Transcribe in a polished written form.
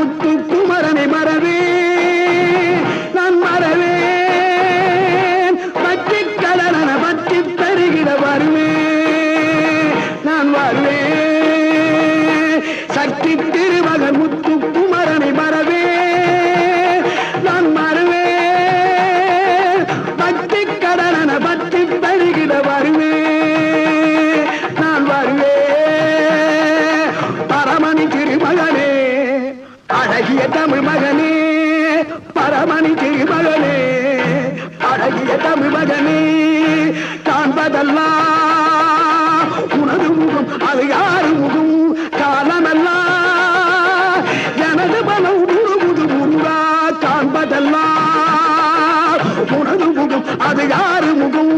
முத்து குமரனை மறவே நான் மறவேன் பற்றி கடலன பற்றி தருகிற வருவேன் நான் வருவேன் சக்தி திருமகன் முத்து குமரனை மறவே நான் மறவேன் பற்றி கடலன பற்றி தருகிற வருவேன் நான் வருவேன் பரமணி திருமகனே அழகிய தமிழ் மகனே பரமணி திருமகனே அழகிய தமிழ் மகனே காண்பதெல்லாம் உனது முகம் அது யாரு முகம் காலமெல்லாம் எனது மனம் முழுமுது முருகா காண்பதெல்லாம் உனது முகம் அது யாரு முகம்